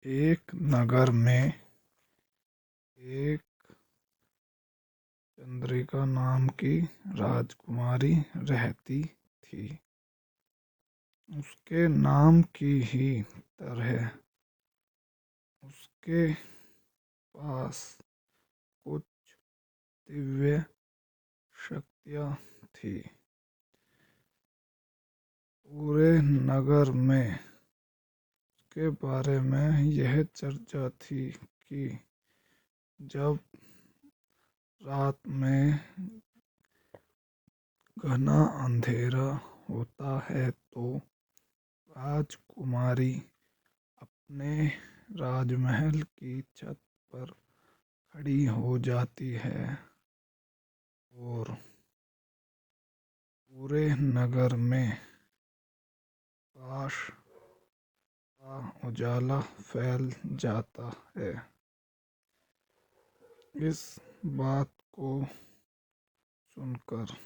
एक नगर में एक चंद्रिका नाम की राजकुमारी रहती थी। उसके नाम की ही तरह उसके पास कुछ दिव्य शक्तियाँ थी। पूरे नगर में उसके बारे में यह चर्चा थी कि जब रात में घना अंधेरा होता है तो राजकुमारी अपने राजमहल की छत पर खड़ी हो जाती है और पूरे नगर में प्रकाश का उजाला फैल जाता है। इस बात को सुनकर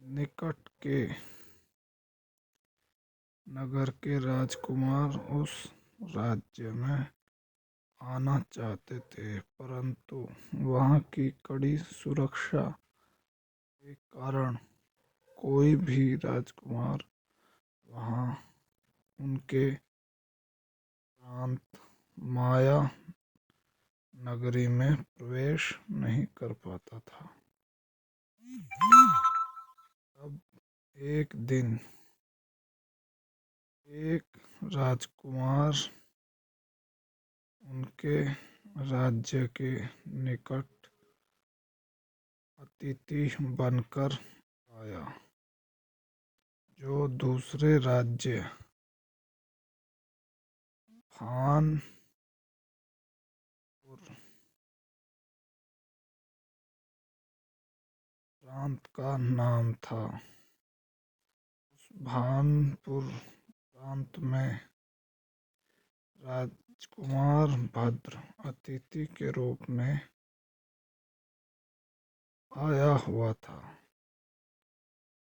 निकट के नगर के राजकुमार उस राज्य में आना चाहते थे, परंतु वहाँ की कड़ी सुरक्षा के कारण कोई भी राजकुमार वहाँ उनके प्रांत माया नगरी में प्रवेश नहीं कर पाता था। तब एक दिन एक राजकुमार उनके राज्य के निकट अतिथि बनकर आया, जो दूसरे राज्य भानपुर प्रांत का नाम था। उस भानपुर प्रांत में राजकुमार भद्र अतिथि के रूप में आया हुआ था।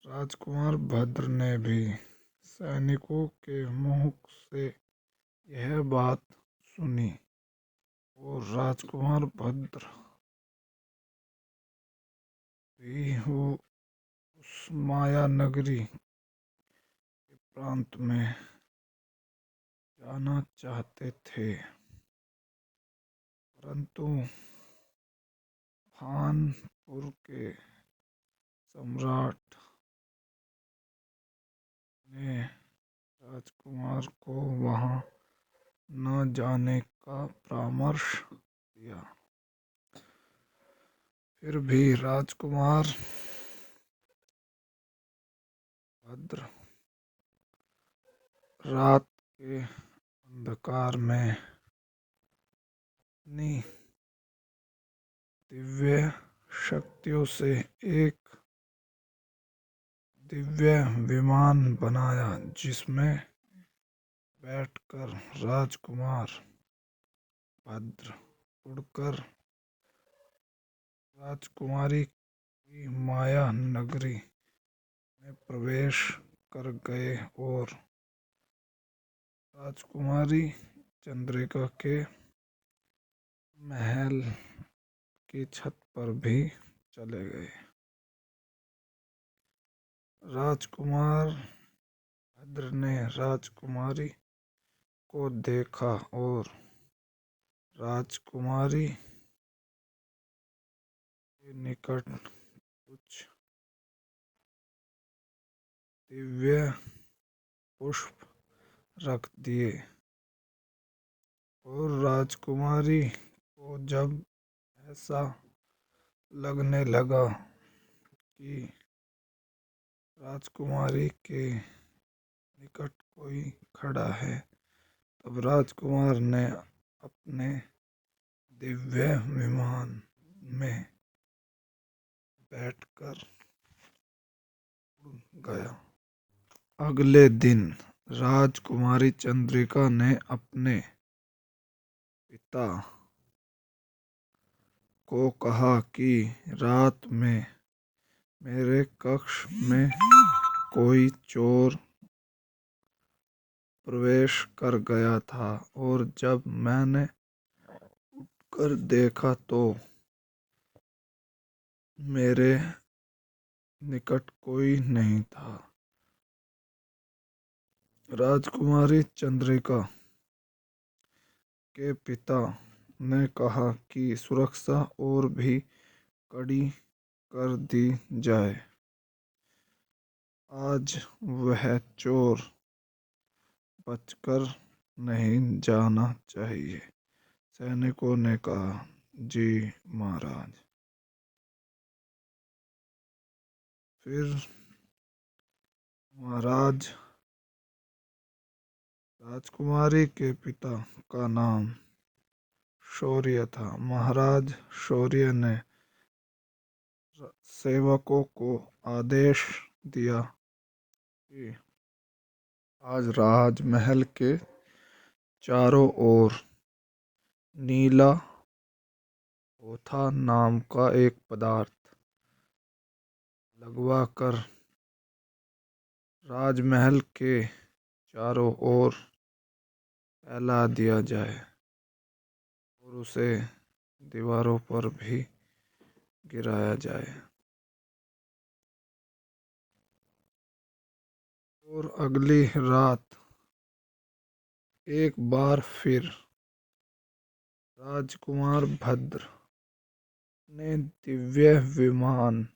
राजकुमार भद्र ने भी सैनिकों के मुँह से यह बात सुनी और राजकुमार भद्र भी उस माया नगरी के प्रांत में जाना चाहते थे, परंतु भानपुर के सम्राट ने राजकुमार को वहाँ न जाने का परामर्श दिया। फिर भी राजकुमार भद्र रात के अंधकार में अपनी दिव्य शक्तियों से एक दिव्य विमान बनाया, जिसमें बैठकर राजकुमार भद्र उड़कर राजकुमारी की माया नगरी में प्रवेश कर गए और राजकुमारी चंद्रिका के महल की छत पर भी चले गए। राजकुमार भद्र ने राजकुमारी को देखा और राजकुमारी के निकट कुछ दिव्य पुष्प रख दिए और राजकुमारी को जब ऐसा लगने लगा कि राजकुमारी के निकट कोई खड़ा है, तब राजकुमार ने अपने दिव्य विमान में बैठकर उड़ गया। अगले दिन राजकुमारी चंद्रिका ने अपने पिता को कहा कि रात में मेरे कक्ष में कोई चोर प्रवेश कर गया था और जब मैंने कर देखा तो मेरे निकट कोई नहीं था। राजकुमारी चंद्रिका के पिता ने कहा कि सुरक्षा और भी कड़ी कर दी जाए। आज वह चोर बचकर नहीं जाना चाहिए। सैनिकों ने कहा, जी महाराज। फिर महाराज राजकुमारी के पिता का नाम शौर्य था। महाराज शौर्य ने सेवकों को आदेश दिया कि आज राजमहल के चारों ओर नीला ओथा नाम का एक पदार्थ लगवाकर राजमहल के चारों ओर फैला दिया जाए और उसे दीवारों पर भी गिराया जाए। और अगली रात एक बार फिर राजकुमार भद्र ने दिव्य विमान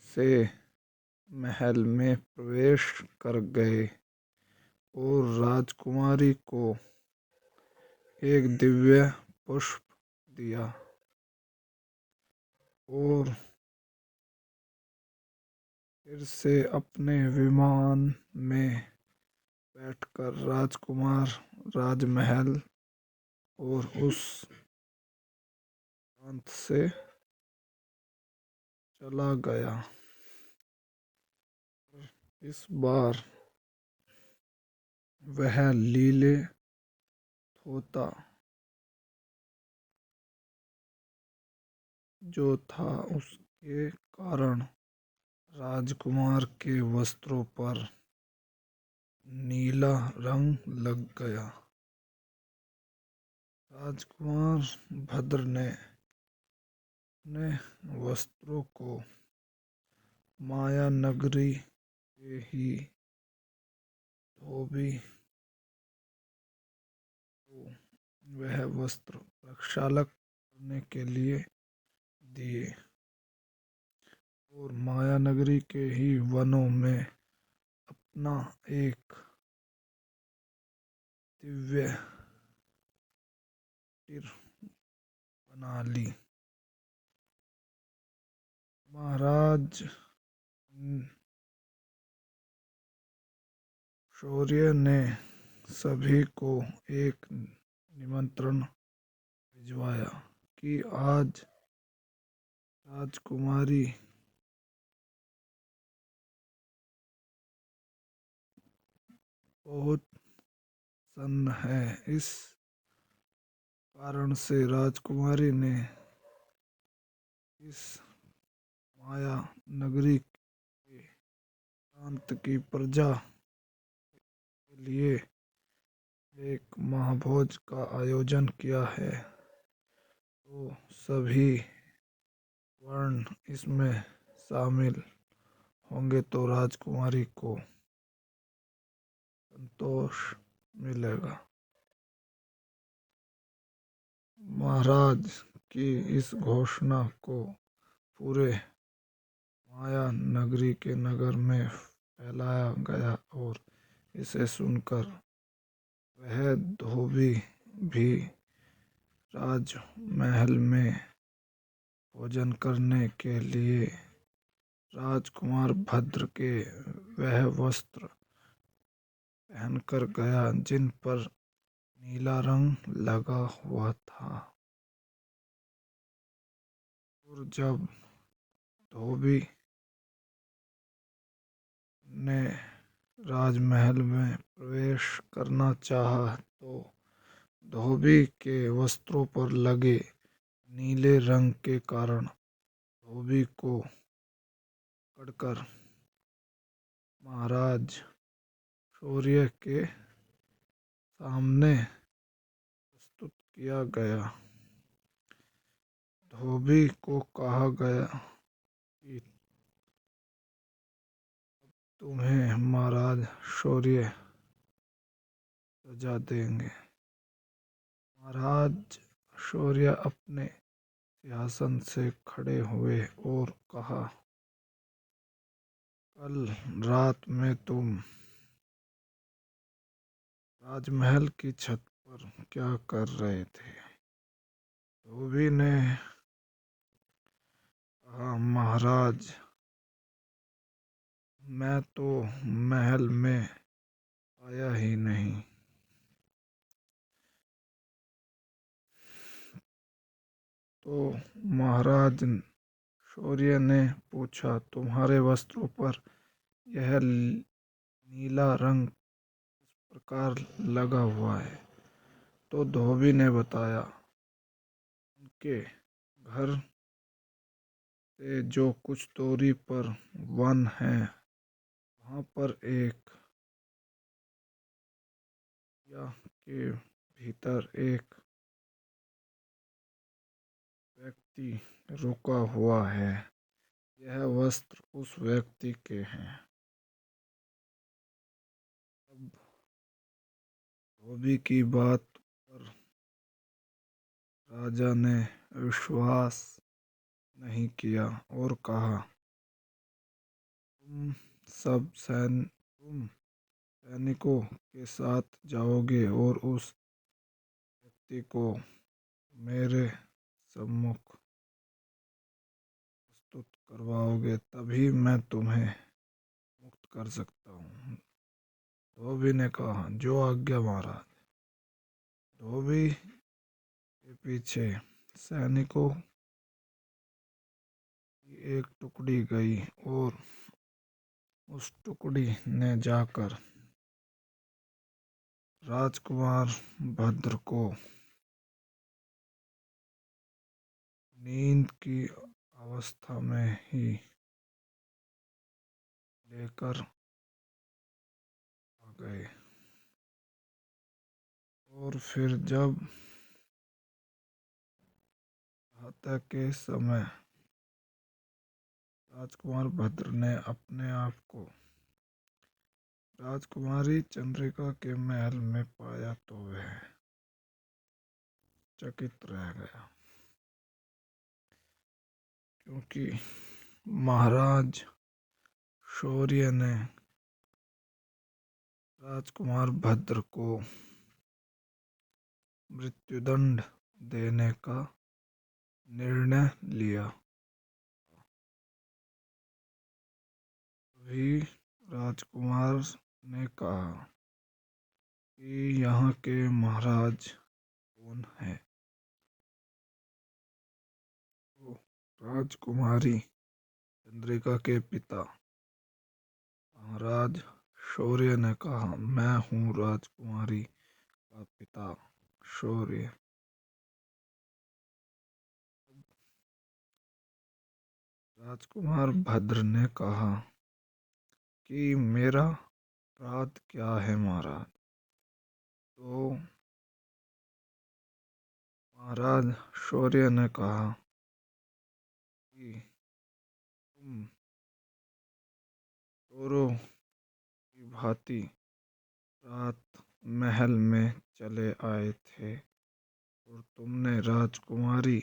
से महल में प्रवेश कर गए और राजकुमारी को एक दिव्य पुष्प दिया और फिर से अपने विमान में बैठकर राजकुमार राजमहल और उस प्रांत से चला गया। इस बार वह लीले थोता जो था उसके कारण राजकुमार के वस्त्रों पर नीला रंग लग गया। राजकुमार भद्र ने अपने वस्त्रों को माया नगरी के ही धोबी को वह वस्त्र प्रक्षालक करने के लिए दिए और माया नगरी के ही वनों में अपना एक दिव्य कुटीर बना ली। महाराज शौर्य ने सभी को एक निमंत्रण भिजवाया कि आज राजकुमारी बहुत प्रसन्न है। इस कारण से राजकुमारी ने इस माया नगरी के प्रांत की प्रजा के लिए एक महाभोज का आयोजन किया है। तो सभी वर्ण इसमें शामिल होंगे तो राजकुमारी को संतोष मिलेगा। महाराज की इस घोषणा को पूरे माया नगरी के नगर में फैलाया गया और इसे सुनकर वह धोबी भी राजमहल में भोजन करने के लिए राजकुमार भद्र के वह वस्त्र पहनकर गया जिन पर नीला रंग लगा हुआ था। और जब धोबी ने राजमहल में प्रवेश करना चाहा तो धोबी के वस्त्रों पर लगे नीले रंग के कारण धोबी को पकड़कर महाराज शौर्य के सामने प्रस्तुत किया गया। धोबी को कहा गया कि तुम्हें महाराज शौर्य सजा देंगे। महाराज शौर्य अपने सिंहासन से खड़े हुए और कहा, कल रात में तुम राजमहल की छत पर क्या कर रहे थे? धोबी ने कहा, महाराज मैं तो महल में आया ही नहीं। तो महाराज शौर्य ने पूछा, तुम्हारे वस्त्रों पर यह नीला रंग प्रकार लगा हुआ है? तो धोबी ने बताया, उनके घर से जो कुछ दूरी पर वन है, वहाँ पर एक या के भीतर एक व्यक्ति रुका हुआ है। यह वस्त्र उस व्यक्ति के हैं। अब धोबी की बात पर राजा ने विश्वास नहीं किया और कहा, तुम सैनिकों के साथ जाओगे और उस व्यक्ति को मेरे सम्मुख प्रस्तुत करवाओगे, तभी मैं तुम्हें मुक्त कर सकता हूँ। धोबी ने कहा, जो आज्ञा महाराज। धोबी के पीछे सैनिकों की एक टुकड़ी गई और उस टुकड़ी ने जाकर राजकुमार भद्र को नींद की अवस्था में ही लेकर आ गए। और फिर जब प्रातः के समय राजकुमार भद्र ने अपने आप को राजकुमारी चंद्रिका के महल में पाया तो वह चकित रह गया, क्योंकि महाराज शौर्य ने राजकुमार भद्र को मृत्युदंड देने का निर्णय लिया। तभी राजकुमार ने कहा कि यहाँ के महाराज कौन है? तो राजकुमारी चंद्रिका के पिता महाराज शौर्य ने कहा, मैं हूँ राजकुमारी का पिता शौर्य। राजकुमार भद्र ने कहा कि मेरा अपराध क्या है महाराज? तो महाराज शौर्य ने कहा कि तुम चोरों की भांति रात महल में चले आए थे और तुमने राजकुमारी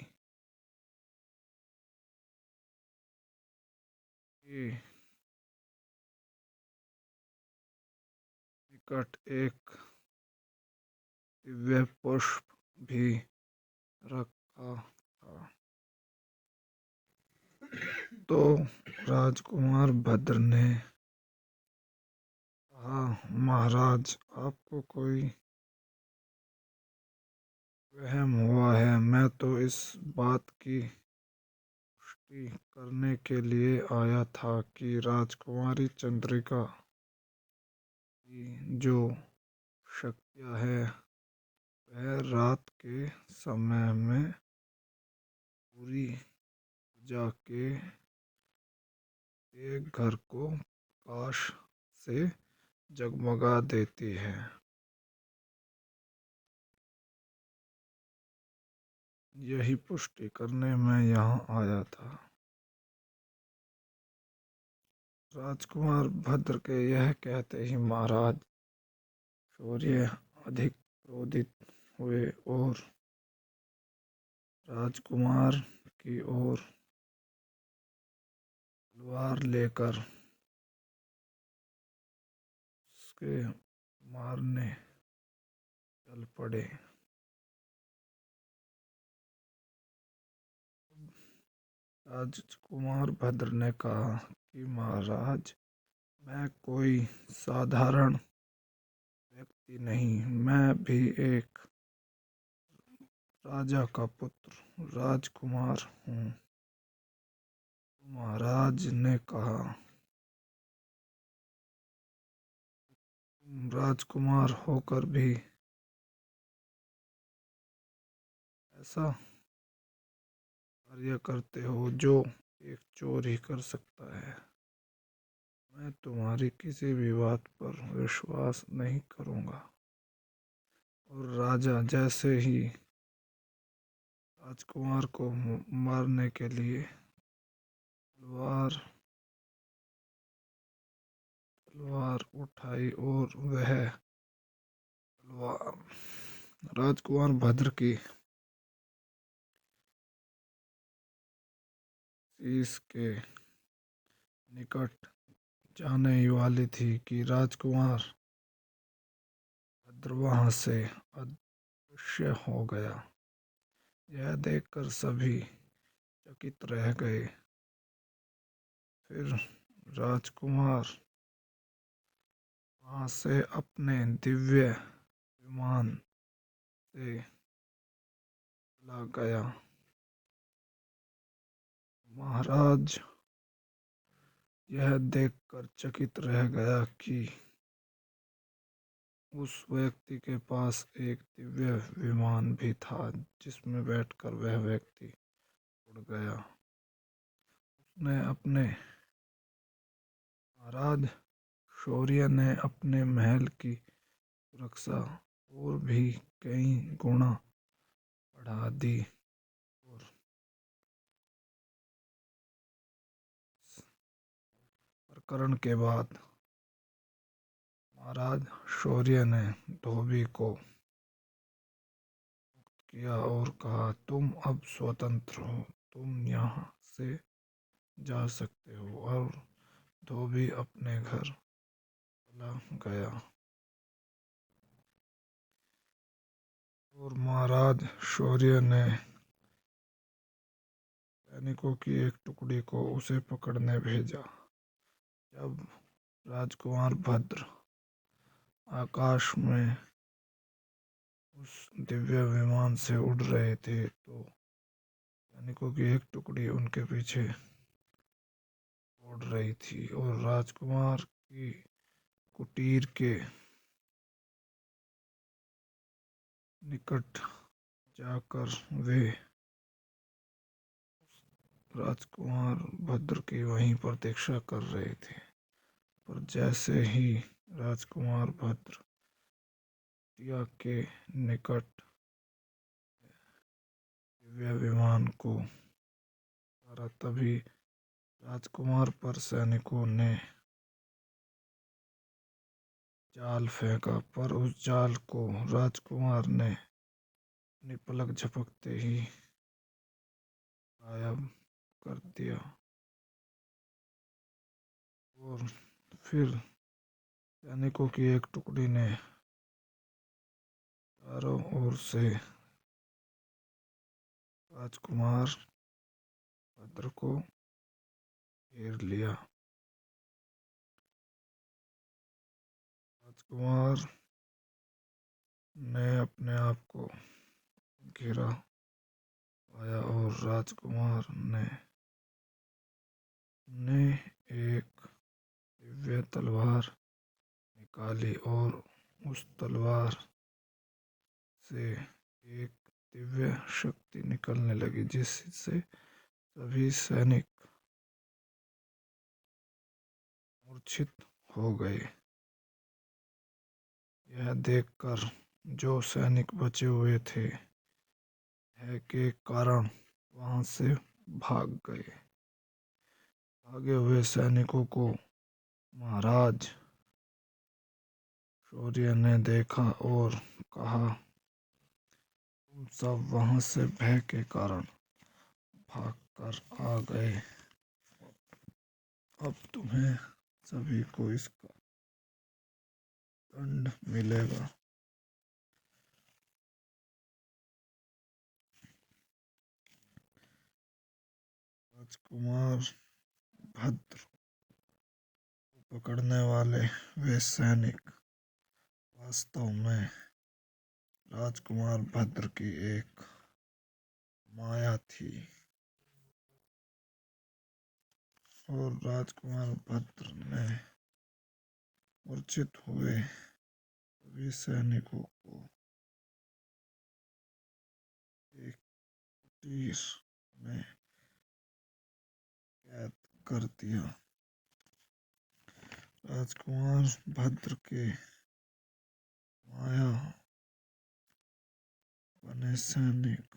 के निकट एक दिव्य पुष्प भी रखा था। तो राजकुमार भद्र ने कहा, महाराज आपको कोई वहम हुआ है। मैं तो इस बात की पुष्टि करने के लिए आया था कि राजकुमारी चंद्रिका की जो शक्तियाँ है वह रात के समय में पूरी जाके एक घर को प्रकाश से जगमगा देती है। यही पुष्टि करने मैं यहाँ आया था। राजकुमार भद्र के यह कहते ही महाराज शौर्य अधिक क्रोधित हुए और राजकुमार की ओर तलवार लेकर उसके मारने चल पड़े। राजकुमार भद्र ने कहा कि महाराज मैं कोई साधारण व्यक्ति नहीं, मैं भी एक राजा का पुत्र राजकुमार हूँ। महाराज ने कहा तुम राजकुमार होकर भी ऐसा कार्य करते हो जो एक चोर ही कर सकता है। मैं तुम्हारी किसी भी बात पर विश्वास नहीं करूँगा। और राजा जैसे ही राजकुमार को मारने के लिए तलवार उठाई और वह तलवार राजकुमार भद्र की शीश के निकट जाने ही वाली थी कि राजकुमार भद्र वहां से अदृश्य हो गया। यह देखकर सभी चकित रह गए। फिर राजकुमार वहां से अपने दिव्य विमान से चला गया। महाराज यह देखकर चकित रह गया कि उस व्यक्ति के पास एक दिव्य विमान भी था जिसमें बैठकर वह व्यक्ति उड़ गया। उसने अपने महाराज शौर्य ने अपने महल की सुरक्षा और भी कई गुना बढ़ा दी और प्रकरण के बाद महाराज शौर्य ने धोबी को किया और कहा तुम अब स्वतंत्र हो, तुम यहाँ से जा सकते हो। और धोबी अपने घर चला गया। और महाराज शौर्य ने सैनिकों की एक टुकड़ी को उसे पकड़ने भेजा। जब राजकुमार भद्र आकाश में उस दिव्य विमान से उड़ रहे थे तो सैनिकों की एक टुकड़ी उनके पीछे उड़ रही थी और राजकुमार की कुटीर के निकट जाकर वे राजकुमार भद्र की वहीं प्रतीक्षा कर रहे थे। पर जैसे ही राजकुमार भद्र कुटिया के निकट दिव्य विमान को उतारा तभी राजकुमार पर सैनिकों ने जाल फेंका, पर उस जाल को राजकुमार ने अपनी पलक झपकते ही गायब कर दिया। और फिर सैनिकों की एक टुकड़ी ने चारों ओर से राजकुमार भद्र को घेर लिया। राजकुमार ने अपने आप को घेरा पाया और राजकुमार ने एक दिव्य तलवार निकाली और उस तलवार से एक दिव्य शक्ति निकलने लगी जिससे सभी सैनिक मूर्छित हो गए। यह देखकर जो सैनिक बचे हुए थे भय के कारण वहां से भाग गए। भागे हुए सैनिकों को महाराज शौर्य ने देखा और कहा, तुम सब वहां से भय के कारण भाग कर आ गए। अब तुम्हें सभी को इसका दंड मिलेगा। राजकुमार भद्र को पकड़ने वाले वे सैनिक वास्तव में राजकुमार भद्र की एक माया थी, और राजकुमार भद्र ने मूर्छित हुए सभी सैनिकों को एक कुटीर में कैद कर दिया। राजकुमार भद्र के माया बने सैनिक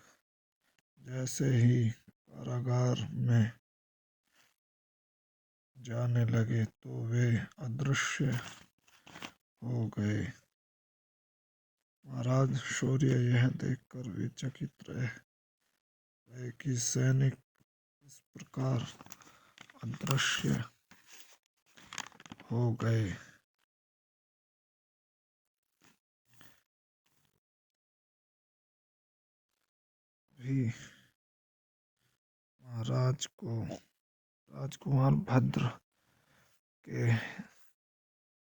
जैसे ही कारागार में जाने लगे तो वे अदृश्य हो गए। महाराज शौर्य यह देखकर विचकित रह गए कि सैनिक इस प्रकार अदृश्य हो गए। भी महाराज को राजकुमार भद्र के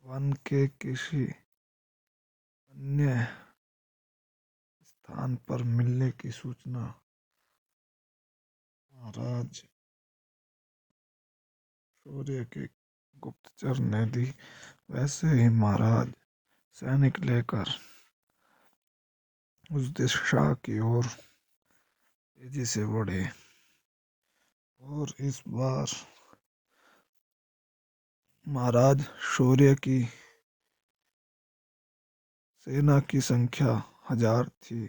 वन के किसी अन्य स्थान पर मिलने की सूचना महाराज शौर्य के गुप्तचर ने दी। वैसे ही महाराज सैनिक लेकर उस दिशा की ओर तेजी से बढ़े, और इस बार महाराज शौर्य की सेना की संख्या 1000 थी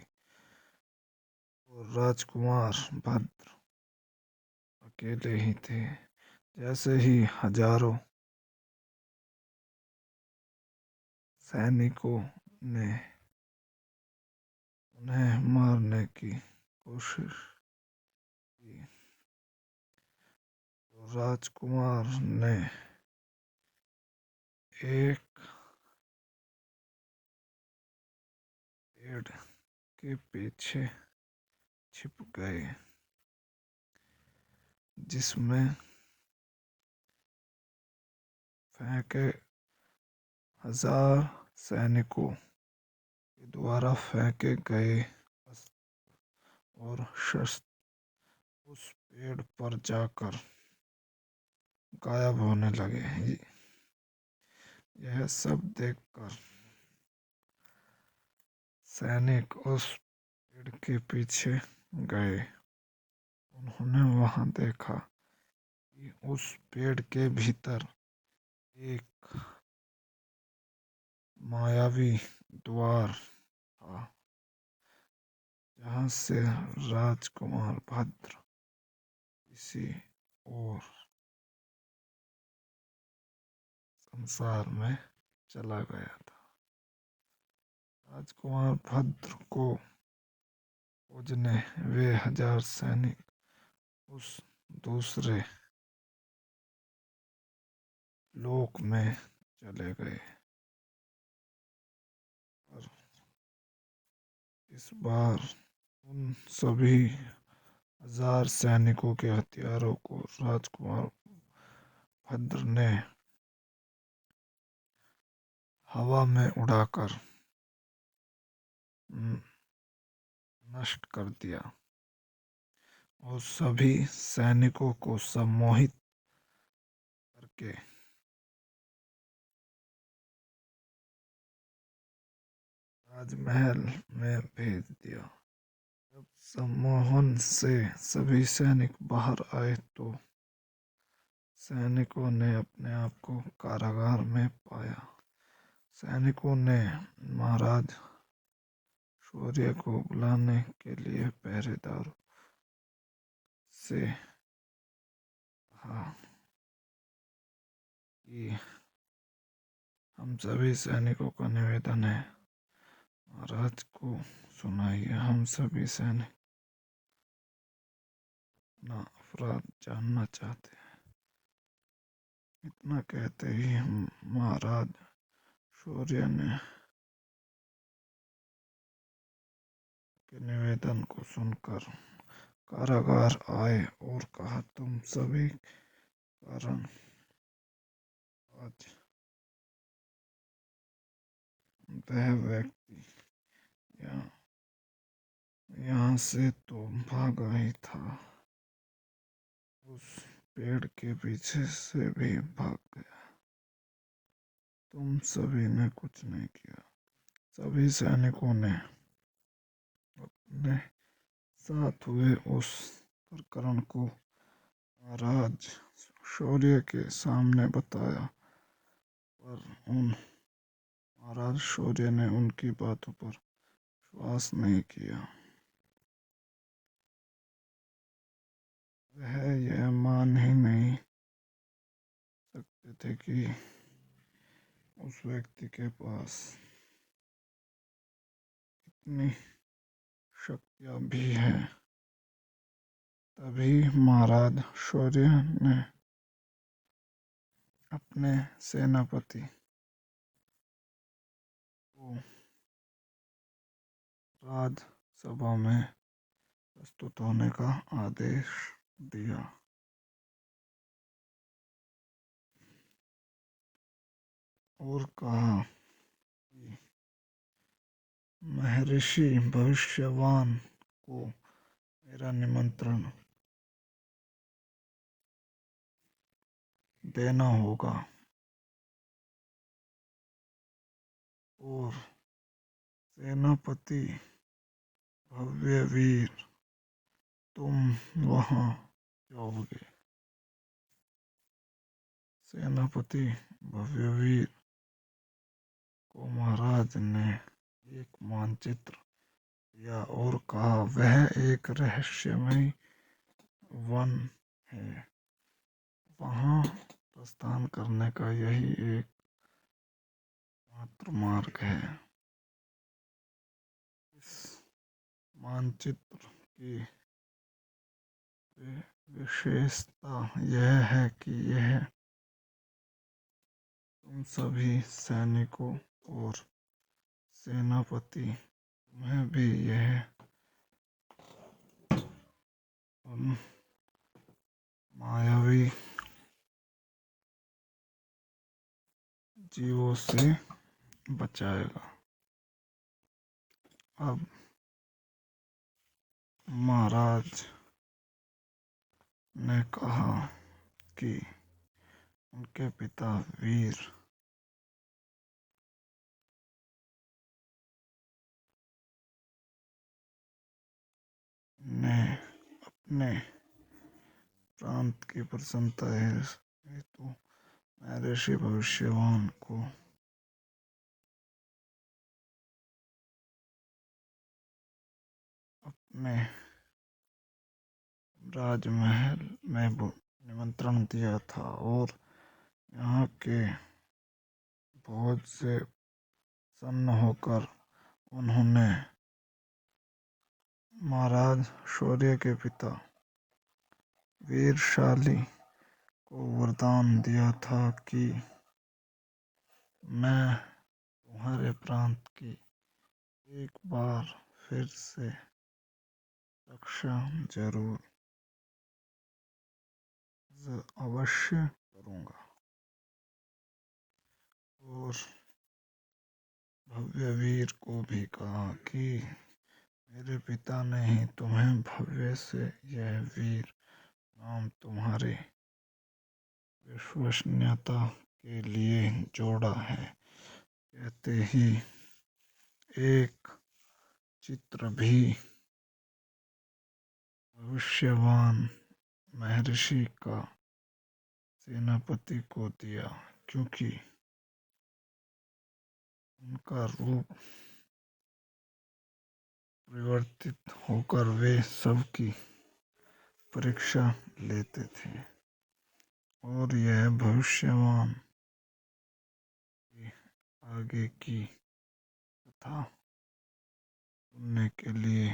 और राजकुमार भद्र अकेले ही थे। जैसे ही हजारों सैनिकों ने उन्हें मारने की कोशिश की तो राजकुमार ने एक पेड़ के पीछे छिप गए, जिसमें फेंके 1000 सैनिकों के द्वारा फेंके गए अस्त्र और शस्त्र उस पेड़ पर जाकर गायब होने लगे। यह सब देखकर सैनिक उस पेड़ के पीछे गए। उन्होंने वहां देखा कि उस पेड़ के भीतर एक मायावी द्वार था, जहां से राजकुमार भद्र किसी और संसार में चला गया था। राजकुमार भद्र को खोजने वे 1000 सैनिक उस दूसरे लोक में चले गए। पर इस बार उन सभी 1000 सैनिकों के हथियारों को राजकुमार भद्र ने हवा में उड़ाकर नष्ट कर दिया और सभी सैनिकों को सम्मोहित करके राजमहल में भेज दिया। जब सम्मोहन से सभी सैनिक बाहर आए तो सैनिकों ने अपने आप को कारागार में पाया। सैनिकों ने महाराज शौर्य को बुलाने के लिए पहरेदारों से कहा कि हम सभी सैनिकों का निवेदन है, महाराज को सुनाइए। हम सभी सैनिक अपना अपराध जानना चाहते हैं। इतना कहते ही महाराज शौर्य ने के निवेदन को सुनकर कारागार आए और कहा, तुम सभी कारण आज वह व्यक्ति यहाँ से तो भागा ही था, उस पेड़ के पीछे से भी भाग गया। तुम सभी ने कुछ नहीं किया। सभी सैनिकों ने अपने साथ हुए उस प्रकरण को महाराज शौर्य के सामने बताया, पर महाराज शौर्य ने उनकी बातों पर विश्वास नहीं किया। वह यह मान ही नहीं सकते थे कि उस व्यक्ति के पास इतनी शक्तियाँ भी हैं। तभी महाराज शौर्य ने अपने सेनापति को राजसभा में प्रस्तुत होने का आदेश दिया और कहा कि महर्षि भविष्यवाण को मेरा निमंत्रण देना होगा और सेनापति भव्य वीर तुम वहां जाओगे। सेनापति भव्य वीर को महाराज ने एक मानचित्र दिया और कहा, वह एक रहस्यमय वन है, वहां प्रस्थान करने का यही एक मात्र मार्ग है। इस मानचित्र की विशेषता यह है कि यह तुम सभी सैनिकों और सेनापति तुम्हें भी यह उन मायावी जीवों से बचाएगा। अब महाराज ने कहा कि उनके पिता वीर ने अपने प्रांत की प्रसन्नता हेतु महर्षि भविष्यवाण को अपने राजमहल में निमंत्रण दिया था और यहाँ के भोज से सन्न होकर उन्होंने महाराज शौर्य के पिता वीरशाली को वरदान दिया था कि मैं तुम्हारे प्रांत की एक बार फिर से रक्षा जरूर अवश्य करूँगा। और भव्य वीर को भी कहा कि मेरे पिता ने ही तुम्हें भव्य से यह वीर नाम तुम्हारी विश्वसनीयता के लिए जोड़ा है। कहते ही एक चित्र भी भविष्यवाण महर्षि का सेनापति को दिया, क्योंकि उनका रूप परिवर्तित होकर वे सबकी परीक्षा लेते थे और यह भविष्यवाणी की आगे की कथा सुनने के लिए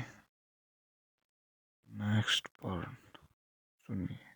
नेक्स्ट पार्ट सुनिए।